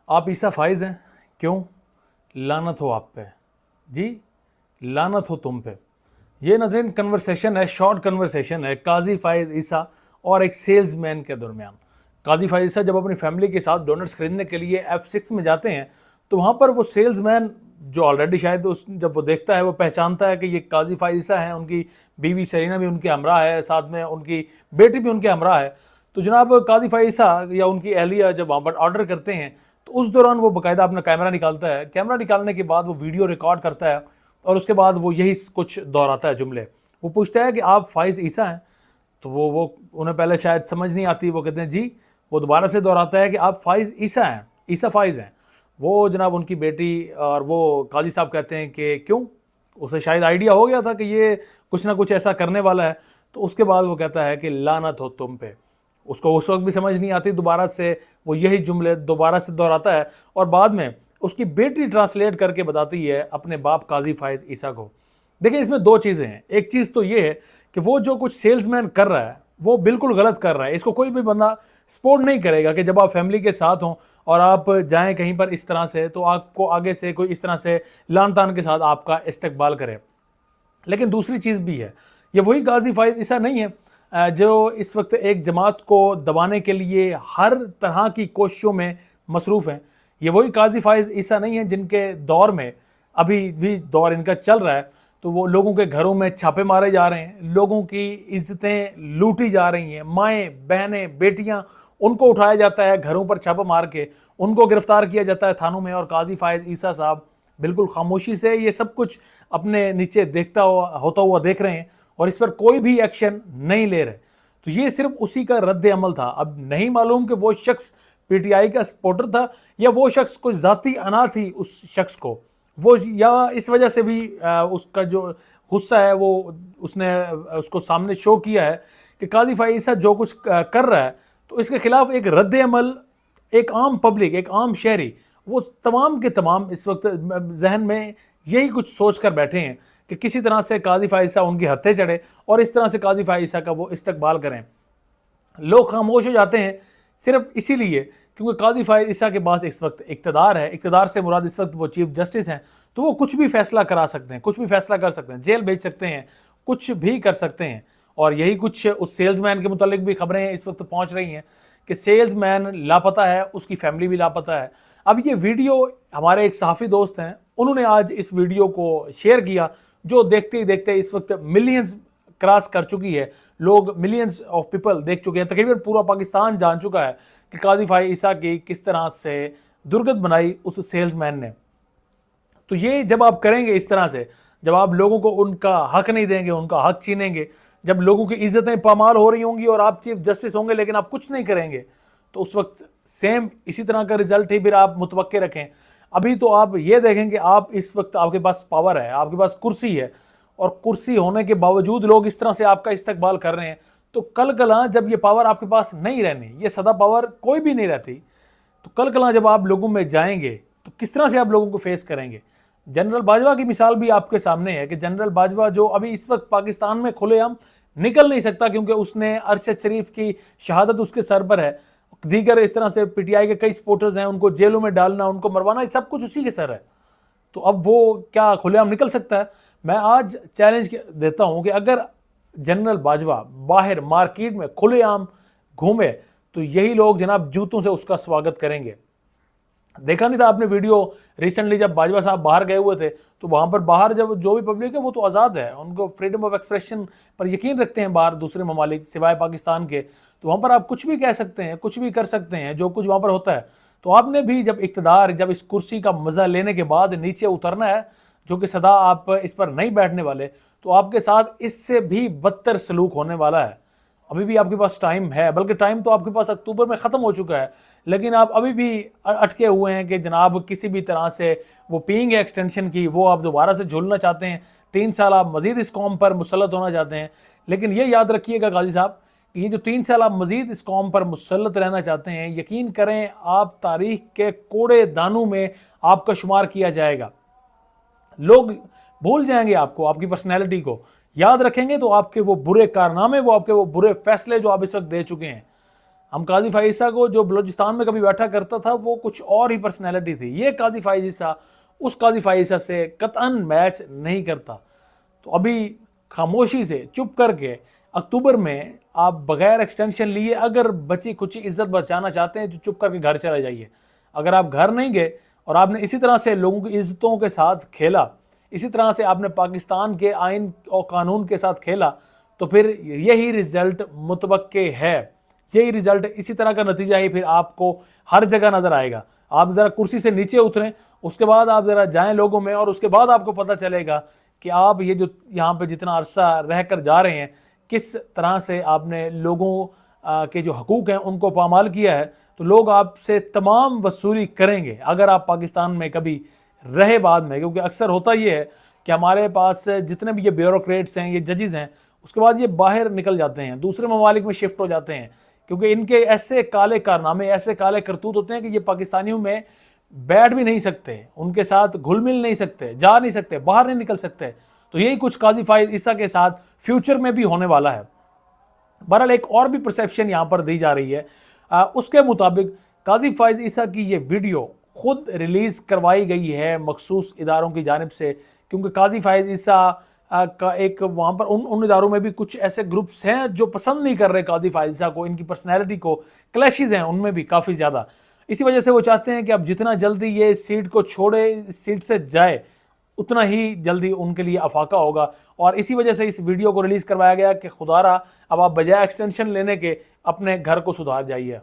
آپ عیسیٰ فائز ہیں، کیوں؟ لعنت ہو آپ پہ، جی لعنت ہو تم پہ۔ یہ ناظرین کنورسیشن ہے، شارٹ کنورسیشن ہے قاضی فائز عیسیٰ اور ایک سیلز مین کے درمیان۔ قاضی فائز عیسیٰ جب اپنی فیملی کے ساتھ ڈونٹس خریدنے کے لیے F6 میں جاتے ہیں تو وہاں پر وہ سیلز مین جو آلریڈی شاید جب وہ دیکھتا ہے وہ پہچانتا ہے کہ یہ قاضی فائز عیسیٰ ہیں، ان کی بیوی سرینا بھی ان کے ہمراہ ہے، ساتھ میں ان کی بیٹی بھی ان کے ہمراہ ہے۔ تو جناب قاضی فائز عیسیٰ یا ان کی اہلیہ جب وہاں پر آرڈر کرتے ہیں تو اس دوران وہ باقاعدہ اپنا کیمرہ نکالتا ہے، کیمرہ نکالنے کے بعد وہ ویڈیو ریکارڈ کرتا ہے اور اس کے بعد وہ یہی کچھ دہراتا ہے جملے۔ وہ پوچھتا ہے کہ آپ فائز عیسیٰ ہیں؟ تو وہ انہیں پہلے شاید سمجھ نہیں آتی، وہ کہتے ہیں جی۔ وہ دوبارہ سے دہراتا ہے کہ آپ فائز عیسیٰ ہیں، عیسیٰ فائز ہیں۔ وہ جناب ان کی بیٹی اور وہ قاضی صاحب کہتے ہیں کہ کیوں؟ اسے شاید آئیڈیا ہو گیا تھا کہ یہ کچھ نہ کچھ ایسا کرنے والا ہے۔ تو اس کے بعد وہ کہتا ہے کہ لعنت ہو تم پہ۔ اس کو اس وقت بھی سمجھ نہیں آتی، دوبارہ سے وہ یہی جملے دوبارہ سے دہراتا ہے اور بعد میں اس کی بیٹی ٹرانسلیٹ کر کے بتاتی ہے اپنے باپ قاضی فائز عیسیٰ کو۔ دیکھیں اس میں دو چیزیں ہیں، ایک چیز تو یہ ہے کہ وہ جو کچھ سیلز مین کر رہا ہے وہ بالکل غلط کر رہا ہے، اس کو کوئی بھی بندہ سپورٹ نہیں کرے گا کہ جب آپ فیملی کے ساتھ ہوں اور آپ جائیں کہیں پر اس طرح سے تو آپ کو آگے سے کوئی اس طرح سے لان تان کے ساتھ آپ کا استقبال کرے۔ لیکن دوسری چیز بھی ہے، یہ وہی قاضی فائز عیسیٰ نہیں ہے جو اس وقت ایک جماعت کو دبانے کے لیے ہر طرح کی کوششوں میں مصروف ہیں۔ یہ وہی قاضی فائز عیسیٰ نہیں ہیں جن کے دور میں ابھی بھی دور ان کا چل رہا ہے تو وہ لوگوں کے گھروں میں چھاپے مارے جا رہے ہیں، لوگوں کی عزتیں لوٹی جا رہی ہیں، مائیں بہنیں بیٹیاں ان کو اٹھایا جاتا ہے گھروں پر چھاپا مار کے، ان کو گرفتار کیا جاتا ہے تھانوں میں، اور قاضی فائز عیسیٰ صاحب بالکل خاموشی سے یہ سب کچھ اپنے نیچے ہوتا ہوا دیکھ رہے ہیں اور اس پر کوئی بھی ایکشن نہیں لے رہے۔ تو یہ صرف اسی کا رد عمل تھا۔ اب نہیں معلوم کہ وہ شخص پی ٹی آئی کا سپورٹر تھا یا وہ شخص کوئی ذاتی انا تھی اس شخص کو، وہ یا اس وجہ سے بھی اس کا جو غصہ ہے وہ اس نے اس کو سامنے شو کیا ہے کہ قاضی فائز عیسیٰ جو کچھ کر رہا ہے تو اس کے خلاف ایک رد عمل ایک عام پبلک، ایک عام شہری، وہ تمام کے تمام اس وقت ذہن میں یہی کچھ سوچ کر بیٹھے ہیں کہ کسی طرح سے قاضی فائز عیسیٰ ان کی ہتھے چڑھے اور اس طرح سے قاضی فائز عیسیٰ کا وہ استقبال کریں۔ لوگ خاموش ہو جاتے ہیں صرف اسی لیے کیونکہ قاضی فائز عیسیٰ کے پاس اس وقت اقتدار ہے، اقتدار سے مراد اس وقت وہ چیف جسٹس ہیں، تو وہ کچھ بھی فیصلہ کرا سکتے ہیں، کچھ بھی فیصلہ کر سکتے ہیں، جیل بھیج سکتے ہیں، کچھ بھی کر سکتے ہیں۔ اور یہی کچھ اس سیلز مین کے متعلق بھی خبریں اس وقت پہنچ رہی ہیں کہ سیلز مین لاپتہ ہے، اس کی فیملی بھی لاپتہ ہے۔ اب یہ ویڈیو ہمارے ایک صحافی دوست ہیں، انہوں نے آج اس ویڈیو کو شیئر کیا جو دیکھتے ہی دیکھتے اس وقت ملینز کراس کر چکی ہے، لوگ ملینز آف پیپل دیکھ چکے ہیں، تقریباً پورا پاکستان جان چکا ہے کہ قاضی فائز عیسیٰ کی کس طرح سے درگت بنائی اس سیلز مین نے۔ تو یہ جب آپ کریں گے اس طرح سے، جب آپ لوگوں کو ان کا حق نہیں دیں گے، ان کا حق چھینیں گے، جب لوگوں کی عزتیں پامال ہو رہی ہوں گی اور آپ چیف جسٹس ہوں گے لیکن آپ کچھ نہیں کریں گے، تو اس وقت سیم اسی طرح کا رزلٹ ہی پھر آپ متوقع رکھیں۔ ابھی تو آپ یہ دیکھیں کہ آپ اس وقت آپ کے پاس پاور ہے، آپ کے پاس کرسی ہے، اور کرسی ہونے کے باوجود لوگ اس طرح سے آپ کا استقبال کر رہے ہیں، تو کل کلاں جب یہ پاور آپ کے پاس نہیں رہنی، یہ سدا پاور کوئی بھی نہیں رہتی، تو کل کلاں جب آپ لوگوں میں جائیں گے تو کس طرح سے آپ لوگوں کو فیس کریں گے؟ جنرل باجوہ کی مثال بھی آپ کے سامنے ہے کہ جنرل باجوہ جو ابھی اس وقت پاکستان میں کھلے عام نکل نہیں سکتا کیونکہ اس نے ارشد شریف کی شہادت اس کے سر پر ہے، دیگر اس طرح سے پی ٹی آئی کے کئی سپورٹرز ہیں، ان کو جیلوں میں ڈالنا، ان کو مروانا، یہ سب کچھ اسی کے سر ہے۔ تو اب وہ کیا کھلے عام نکل سکتا ہے؟ میں آج چیلنج دیتا ہوں کہ اگر جنرل باجوہ باہر مارکیٹ میں کھلے عام گھومے تو یہی لوگ جناب جوتوں سے اس کا سواگت کریں گے۔ دیکھا نہیں تھا آپ نے ویڈیو ریسنٹلی جب باجوہ صاحب باہر گئے ہوئے تھے تو وہاں پر باہر جب جو بھی پبلک ہے وہ تو آزاد ہے، ان کو فریڈم آف ایکسپریشن پر یقین رکھتے ہیں باہر دوسرے ممالک سوائے پاکستان کے، تو وہاں پر آپ کچھ بھی کہہ سکتے ہیں، کچھ بھی کر سکتے ہیں، جو کچھ وہاں پر ہوتا ہے۔ تو آپ نے بھی جب اقتدار، جب اس کرسی کا مزہ لینے کے بعد نیچے اترنا ہے، جو کہ سدا آپ اس پر نہیں بیٹھنے والے، تو آپ کے ساتھ اس سے بھی بدتر سلوک ہونے والا ہے۔ ابھی بھی آپ کے پاس ٹائم ہے، بلکہ ٹائم تو آپ کے پاس اکتوبر میں ختم ہو چکا ہے، لیکن آپ ابھی بھی اٹکے ہوئے ہیں کہ جناب کسی بھی طرح سے وہ پینگ ایکسٹینشن کی وہ آپ دوبارہ سے جھولنا چاہتے ہیں، 3 سال آپ مزید اس قوم پر مسلط ہونا چاہتے ہیں۔ لیکن یہ یاد رکھیے گا قاضی صاحب کہ یہ جو 3 سال آپ مزید اس قوم پر مسلط رہنا چاہتے ہیں، یقین کریں آپ تاریخ کے کوڑے دانوں میں آپ کا شمار کیا جائے گا۔ لوگ بھول جائیں گے آپ کو، آپ کی پرسنالٹی کو یاد رکھیں گے تو آپ کے وہ برے کارنامے، وہ آپ کے وہ برے فیصلے جو آپ اس وقت دے چکے ہیں، ہم قاضی فائز عیسیٰ کو جو بلوچستان میں کبھی بیٹھا کرتا تھا وہ کچھ اور ہی پرسنالٹی تھی، یہ قاضی فائز عیسیٰ اس قاضی فائز عیسیٰ سے قطعاً میچ نہیں کرتا۔ تو ابھی خاموشی سے چپ کر کے اکتوبر میں آپ بغیر ایکسٹینشن لیے اگر بچی کچی عزت بچانا چاہتے ہیں جو چپ کر کے گھر چلے جائیے۔ اگر آپ گھر نہیں گئے اور آپ نے اسی طرح سے لوگوں کی عزتوں کے ساتھ کھیلا، اسی طرح سے آپ نے پاکستان کے آئین اور قانون کے ساتھ کھیلا، تو پھر یہی رزلٹ متوقع ہے، یہی رزلٹ، اسی طرح کا نتیجہ ہی پھر آپ کو ہر جگہ نظر آئے گا۔ آپ ذرا کرسی سے نیچے اتریں، اس کے بعد آپ ذرا جائیں لوگوں میں، اور اس کے بعد آپ کو پتہ چلے گا کہ آپ یہ جو یہاں پہ جتنا عرصہ رہ کر جا رہے ہیں کس طرح سے آپ نے لوگوں کے جو حقوق ہیں ان کو پامال کیا ہے۔ تو لوگ آپ سے تمام وصولی کریں گے اگر آپ پاکستان میں کبھی رہے بعد میں، کیونکہ اکثر ہوتا یہ ہے کہ ہمارے پاس جتنے بھی یہ بیوروکریٹس ہیں، یہ ججز ہیں، اس کے بعد یہ باہر نکل جاتے ہیں، دوسرے ممالک میں شفٹ ہو جاتے ہیں، کیونکہ ان کے ایسے کالے کارنامے، ایسے کالے کرتوت ہوتے ہیں کہ یہ پاکستانیوں میں بیٹھ بھی نہیں سکتے، ان کے ساتھ گھل مل نہیں سکتے، جا نہیں سکتے، باہر نہیں نکل سکتے۔ تو یہی کچھ قاضی فائز عیسیٰ کے ساتھ فیوچر میں بھی ہونے والا ہے۔ بہرحال ایک اور بھی پرسیپشن یہاں پر دی جا رہی ہے، اس کے مطابق قاضی فائز عیسیٰ کی یہ ویڈیو خود ریلیز کروائی گئی ہے مخصوص اداروں کی جانب سے، کیونکہ قاضی فائز عیسیٰ کا ایک وہاں پر ان اداروں میں بھی کچھ ایسے گروپس ہیں جو پسند نہیں کر رہے قاضی فائز عیسیٰ کو، ان کی پرسنالٹی کو، کلیشز ہیں ان میں بھی کافی زیادہ۔ اسی وجہ سے وہ چاہتے ہیں کہ اب جتنا جلدی یہ سیٹ کو چھوڑے، سیٹ سے جائے، اتنا ہی جلدی ان کے لیے افاقہ ہوگا، اور اسی وجہ سے اس ویڈیو کو ریلیز کروایا گیا کہ خدا را اب آپ بجائے ایکسٹینشن لینے کے اپنے گھر کو سدھار جائیے۔